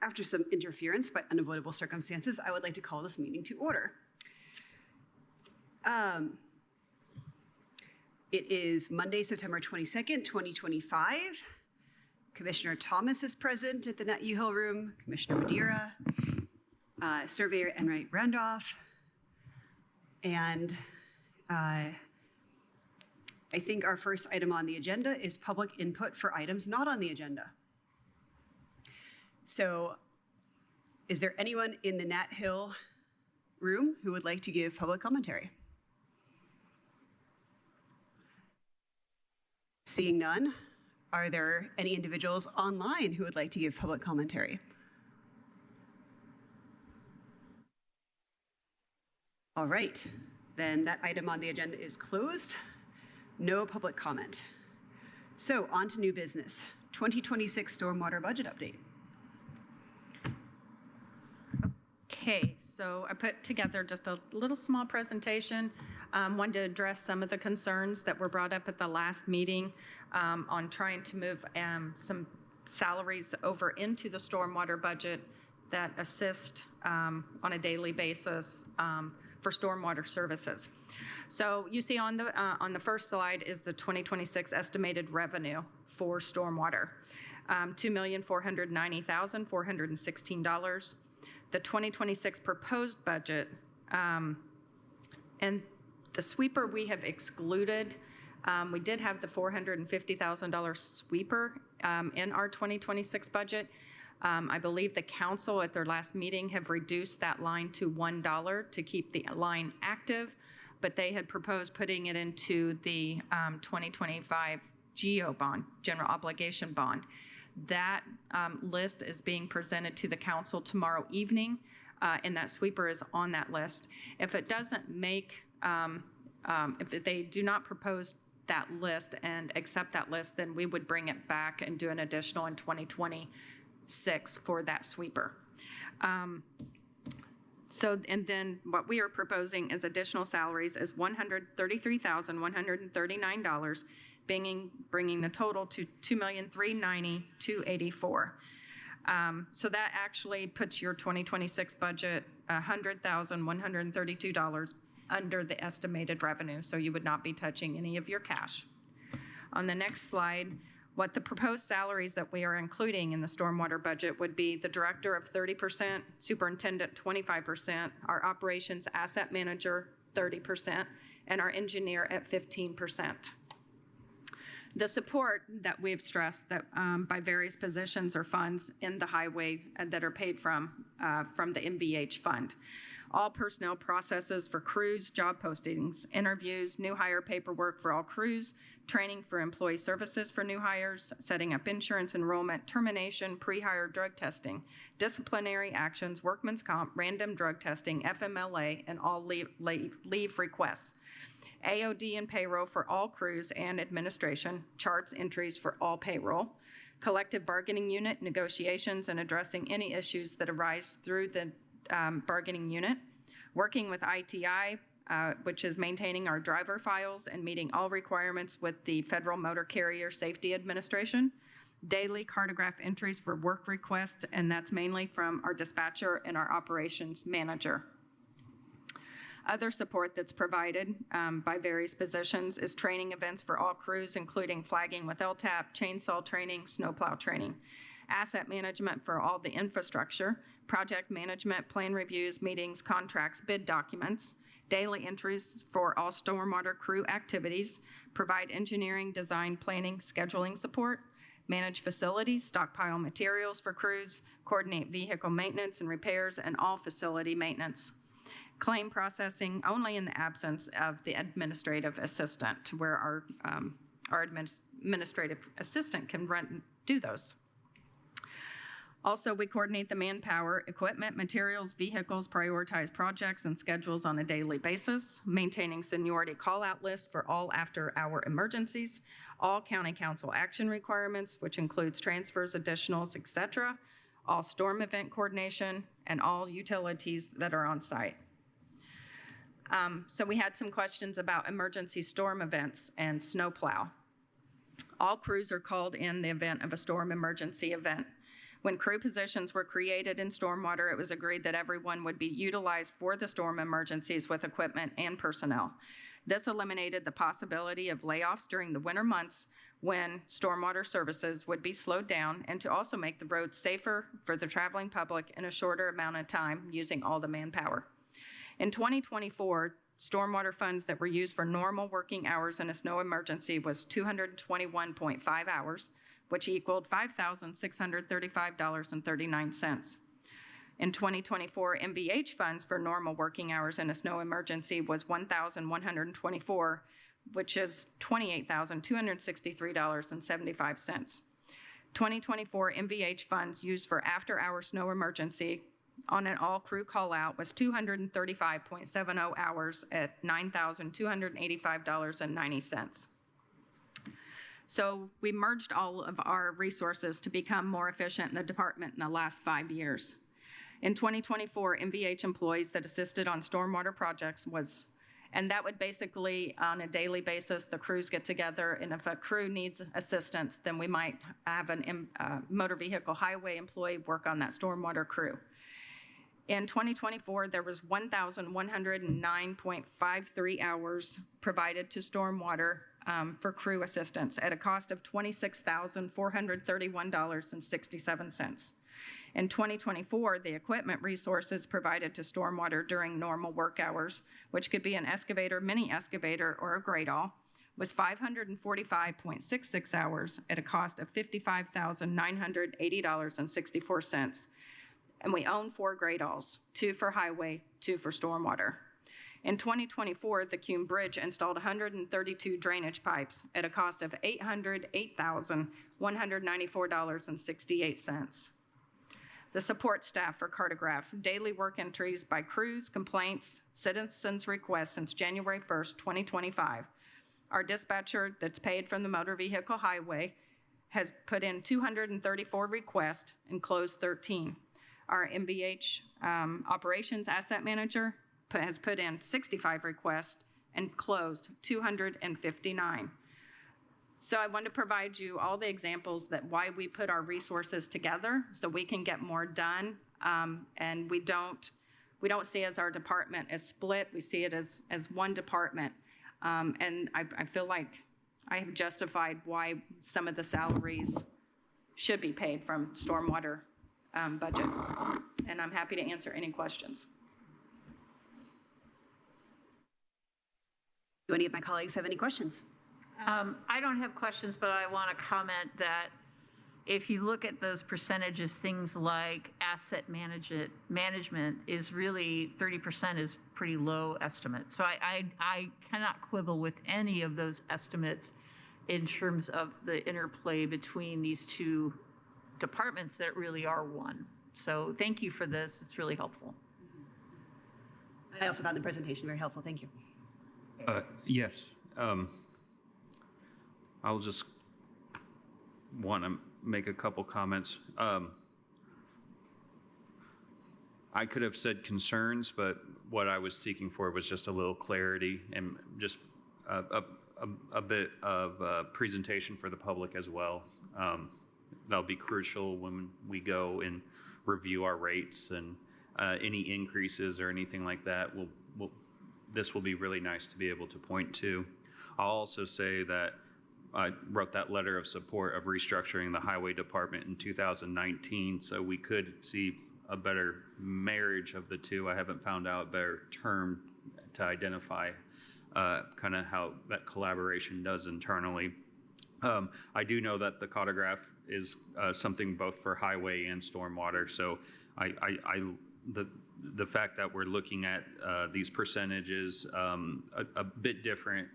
After some interference by unavoidable circumstances, I would like to call this meeting to order. It is Monday, September 22nd, 2025. Commissioner Thomas is present at the Nat U Hill Room, Commissioner Madeira, Surveyor Enright Randolph, and I think our first item on the agenda is public input for items not on the agenda. So is there anyone in the Nat Hill room who would like to give public commentary? Seeing none, are there any individuals online who would like to give public commentary? All right, then that item on the agenda is closed. No public comment. So on to new business, 2026 stormwater budget update. Okay, so I put together just a little small presentation. Wanted to address some of the concerns that were brought up at the last meeting on trying to move some salaries over into the stormwater budget that assist on a daily basis for stormwater services. So you see on the first slide is the 2026 estimated revenue for stormwater, $2,490,416. The 2026 proposed budget, and the sweeper we have excluded. We did have the $450,000 sweeper in our 2026 budget. I believe the council at their last meeting have reduced that line to $1 to keep the line active, but they had proposed putting it into the 2025 GO bond, general obligation bond. That list is being presented to the council tomorrow evening, and that sweeper is on that list. If it doesn't make, if they do not propose that list and accept that list, then we would bring it back and do an additional in 2026 for that sweeper. And then what we are proposing is additional salaries is $133,139, bringing the total to $2,390,284. So that actually puts your 2026 budget $100,132 under the estimated revenue, so you would not be touching any of your cash. On the next slide, what the proposed salaries that we are including in the stormwater budget would be the director of 30%, superintendent 25%, our operations asset manager 30%, and our engineer at 15%. The support that we've stressed that by various positions or funds in the highway that are paid from the MVH fund. All personnel processes for crews, job postings, interviews, new hire paperwork for all crews, training for employee services for new hires, setting up insurance enrollment, termination, pre-hire drug testing, disciplinary actions, workman's comp, random drug testing, FMLA, and all leave requests. AOD and payroll for all crews and administration, charts entries for all payroll, collective bargaining unit negotiations and addressing any issues that arise through the bargaining unit, working with ITI, which is maintaining our driver files and meeting all requirements with the Federal Motor Carrier Safety Administration, daily cartograph entries for work requests, and that's mainly from our dispatcher and our operations manager. Other support that's provided by various positions is training events for all crews, including flagging with LTAP, chainsaw training, snowplow training, asset management for all the infrastructure, project management, plan reviews, meetings, contracts, bid documents, daily entries for all stormwater crew activities, provide engineering, design, planning, scheduling support, manage facilities, stockpile materials for crews, coordinate vehicle maintenance and repairs, and all facility maintenance. Claim processing only in the absence of the administrative assistant, where our administrative assistant can do those. Also, we coordinate the manpower, equipment, materials, vehicles, prioritize projects and schedules on a daily basis, maintaining seniority call-out lists for all after-hour emergencies, all county council action requirements, which includes transfers, additionals, etc., all storm event coordination, and all utilities that are on site. So we had some questions about emergency storm events and snowplow. All crews are called in the event of a storm emergency event. When crew positions were created in stormwater, it was agreed that everyone would be utilized for the storm emergencies with equipment and personnel. This eliminated the possibility of layoffs during the winter months when stormwater services would be slowed down, and to also make the roads safer for the traveling public in a shorter amount of time using all the manpower. In 2024, stormwater funds that were used for normal working hours in a snow emergency was 221.5 hours, which equaled $5,635.39. In 2024, MVH funds for normal working hours in a snow emergency was 1,124, which is $28,263.75. 2024 MVH funds used for after-hour snow emergency on an all-crew call-out was 235.70 hours at $9,285.90. So we merged all of our resources to become more efficient in the department in the last 5 years. In 2024, MVH employees that assisted on stormwater projects and that would basically, on a daily basis, the crews get together, and if a crew needs assistance, then we might have a motor vehicle highway employee work on that stormwater crew. In 2024, there was 1,109.53 hours provided to stormwater for crew assistance at a cost of $26,431.67. In 2024, the equipment resources provided to stormwater during normal work hours, which could be an excavator, mini excavator, or a gradall, was 545.66 hours at a cost of $55,980.64. And we own 4 gradalls, 2 for highway, 2 for stormwater. In 2024, the Cume Bridge installed 132 drainage pipes at a cost of $808,194.68. The support staff for Cartograph, daily work entries by crews, complaints, citizens' requests since January 1st, 2025. Our dispatcher that's paid from the motor vehicle highway has put in 234 requests and closed 13. Our MVH operations asset manager has put in 65 requests and closed 259. So I want to provide you all the examples that why we put our resources together so we can get more done. And we don't see as our department as split. We see it as one department. And I feel like I have justified why some of the salaries should be paid from stormwater budget. And I'm happy to answer any questions. Do any of my colleagues have any questions? I don't have questions, but I want to comment that if you look at those percentages, things like asset management is really 30% is pretty low estimate. So I cannot quibble with any of those estimates in terms of the interplay between these two departments that really are one. So thank you for this. It's really helpful. I also found the presentation very helpful. Thank you. Yes. I'll just want to make a couple comments. I could have said concerns, but what I was seeking for was just a little clarity and just a bit of presentation for the public as well. That'll be crucial when we go and review our rates, and any increases or anything like that. This will be really nice to be able to point to. I'll also say that I wrote that letter of support of restructuring the highway department in 2019, so we could see a better marriage of the two. I haven't found out a better term to identify kind of how that collaboration does internally. I do know that the Cartograph is something both for highway and stormwater, so the fact that we're looking at these percentages a bit different,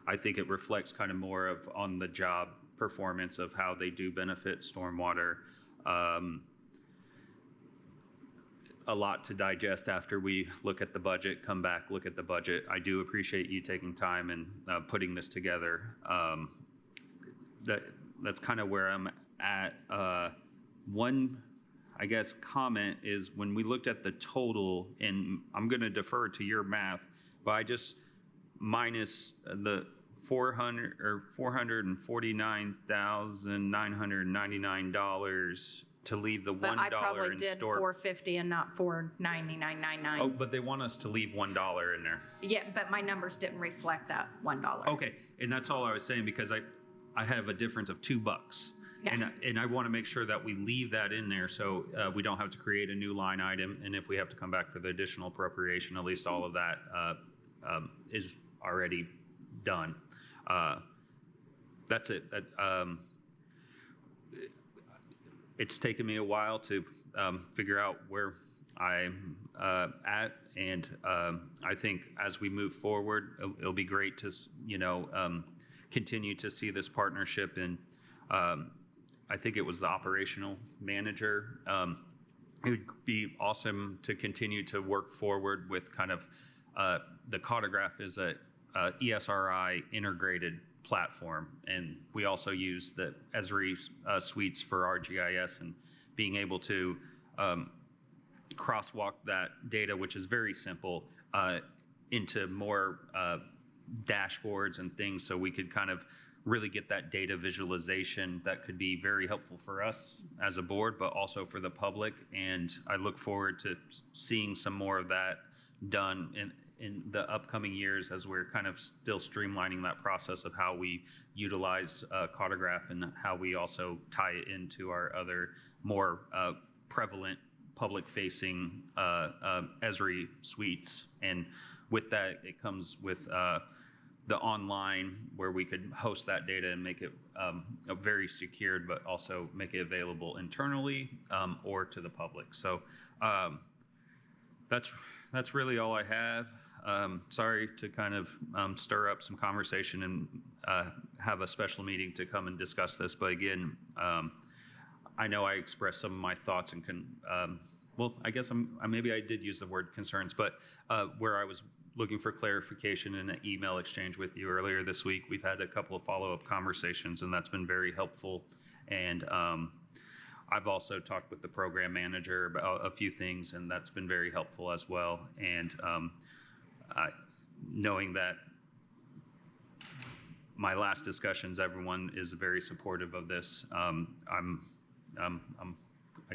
I think it reflects kind of more of on the job performance of how they do benefit stormwater. A lot to digest after we look at the budget, come back, look at the budget. I do appreciate you taking time and putting this together. That's kind of where I'm at. One, I guess, comment is when we looked at the total, and I'm going to defer to your math, but I just minus the $449,999 to leave the $1 But I probably in did store. 450 and not 499.99. Oh, but they want us to leave $1 in there. Yeah, but my numbers didn't reflect that $1. Okay, and that's all I was saying because I have a difference of $2. Yeah. And I want to make sure that we leave that in there so we don't have to create a new line item. And if we have to come back for the additional appropriation, at least all of that is already done. That's it. It's taken me a while to figure out where I'm at, and I think as we move forward, it'll be great to continue to see this partnership. And I think it was the operational manager. It would be awesome to continue to work forward with kind of the Cartograph is a ESRI integrated platform, and we also use the Esri suites for our GIS, and being able to crosswalk that data, which is very simple, into more dashboards and things, so we could kind of really get that data visualization that could be very helpful for us as a board, but also for the public. And I look forward to seeing some more of that done in the upcoming years as we're kind of still streamlining that process of how we utilize Cartograph and how we also tie it into our other more prevalent public-facing Esri suites. And with that, it comes with the online where we could host that data and make it very secured, but also make it available internally or to the public. So that's really all I have. Sorry to kind of stir up some conversation and have a special meeting to come and discuss this. But again, I know I expressed some of my thoughts and well, I guess maybe I did use the word concerns, but where I was looking for clarification in an email exchange with you earlier this week, we've had a couple of follow-up conversations, and that's been very helpful. And I've also talked with the program manager about a few things, and that's been very helpful as well. And knowing that my last discussions, everyone is very supportive of this. I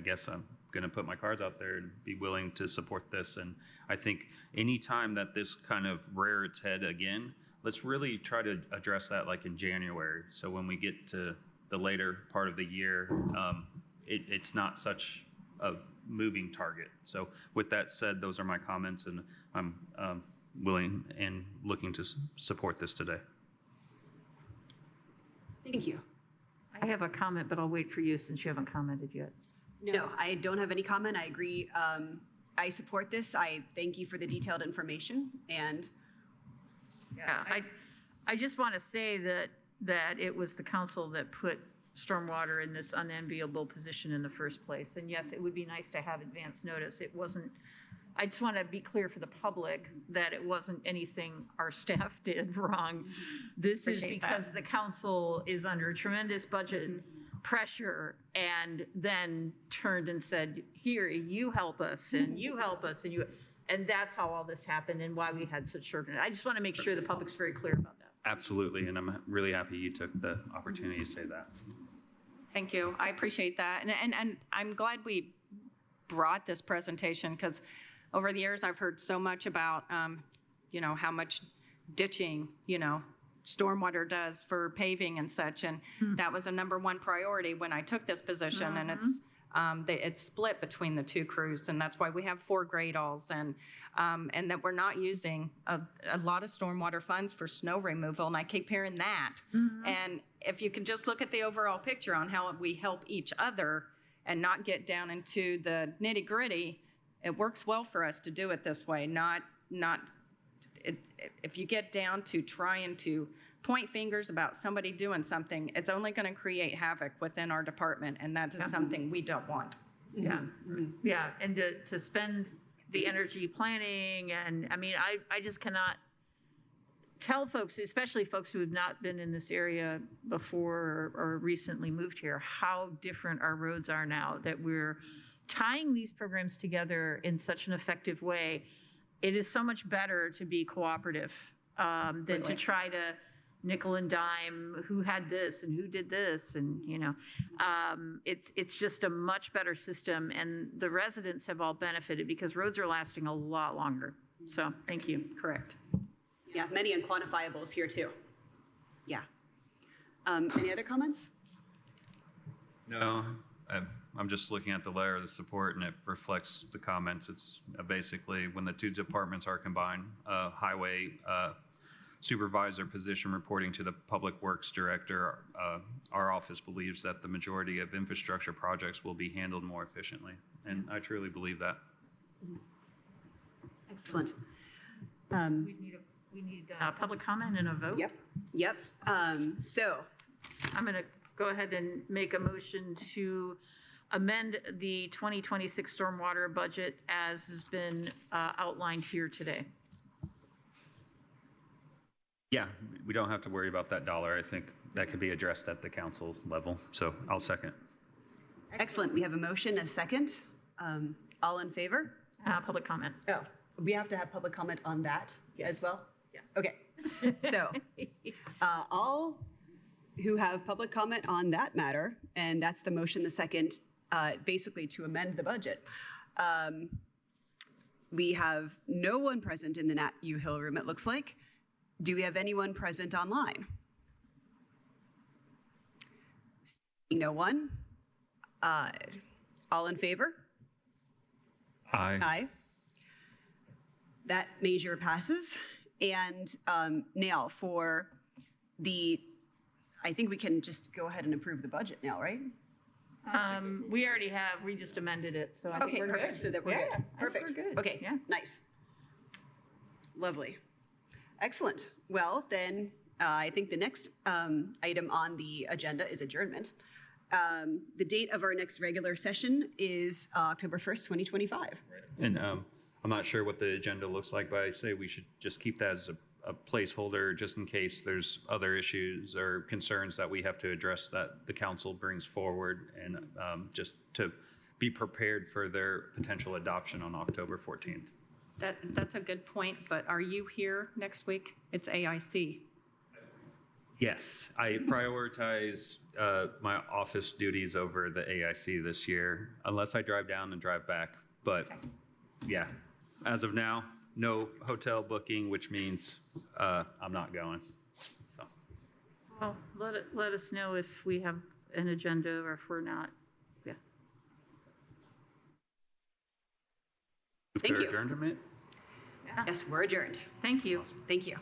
guess I'm going to put my cards out there and be willing to support this. And I think anytime that this kind of rear its head again, let's really try to address that like in January. So when we get to the later part of the year, it's not such a moving target. So with that said, those are my comments, and I'm willing and looking to support this today. Thank you. I have a comment, but I'll wait for you since you haven't commented yet. No, I don't have any comment. I agree. I support this. I thank you for the detailed information. And Yeah, I just want to say that it was the council that put stormwater in this unenviable position in the first place. And yes, it would be nice to have advance notice. It wasn't, I just want to be clear for the public that it wasn't anything our staff did wrong. This is Appreciate because that. the council is under tremendous budget pressure, and then turned and said, here, you help us, and you help us, and that's how all this happened and why we had such short. I just want to make sure the public's very clear about that. Absolutely, and I'm really happy you took the opportunity to say that. Thank you. I appreciate that. And I'm glad we brought this presentation, because over the years I've heard so much about, how much ditching, stormwater does for paving and such. And that was a #1 priority when I took this position. And it's split between the two crews. And that's why we have 4 grade-alls, and that we're not using a lot of stormwater funds for snow removal. And I keep hearing that. And if you could just look at the overall picture on how we help each other and not get down into the nitty-gritty, it works well for us to do it this way. If you get down to trying to point fingers about somebody doing something, it's only going to create havoc within our department, and that is something we don't want. Yeah, yeah, and to spend the energy planning, and I mean, I just cannot tell folks, especially folks who have not been in this area before or recently moved here, how different our roads are now, that we're tying these programs together in such an effective way. It is so much better to be cooperative than to try to nickel and dime, who had this and who did this, and it's just a much better system, and the residents have all benefited because roads are lasting a lot longer. So thank you. Correct. Yeah, many unquantifiables here too. Yeah. Any other comments? No, I'm just looking at the letter of the support, and it reflects the comments. It's basically when the two departments are combined, highway supervisor position reporting to the Public Works Director, our office believes that the majority of infrastructure projects will be handled more efficiently, and I truly believe that. Excellent. We need public comment and a vote. Yep. So I'm going to go ahead and make a motion to amend the 2026 stormwater budget as has been outlined here today. Yeah, we don't have to worry about that dollar. I think that could be addressed at the council level. So I'll second. excellent. We have a motion, a second. All in favor? Public comment. Oh, we have to have public comment on that as well? Yes. Okay. So all who have public comment on that matter, and that's the motion, the second, basically to amend the budget. We have no one present in the Nat U Hill room, it looks like. Do we have anyone present online? Seeing no one. All in favor? Aye. Aye. That measure passes. And now for the, I think we can just go ahead and approve the budget now, right? We already have, we just amended it, so I think Okay, we're perfect. good. So that we're Yeah, good. I think Perfect. we're good. Okay, Yeah. nice. Lovely. Excellent. Well, then I think the next item on the agenda is adjournment. The date of our next regular session is October 1st, 2025. And I'm not sure what the agenda looks like, but I say we should just keep that as a placeholder just in case there's other issues or concerns that we have to address that the council brings forward, and just to be prepared for their potential adoption on October 14th. That's a good point, but are you here next week? It's AIC. Yes, I prioritize my office duties over the AIC this year, unless I drive down and drive back. But yeah, as of now, no hotel booking, which means I'm not going. So Well, let us know if we have an agenda or if we're not. Yeah. Thank you. adjournment. Yeah. Yes, we're adjourned. Thank you. Thank you.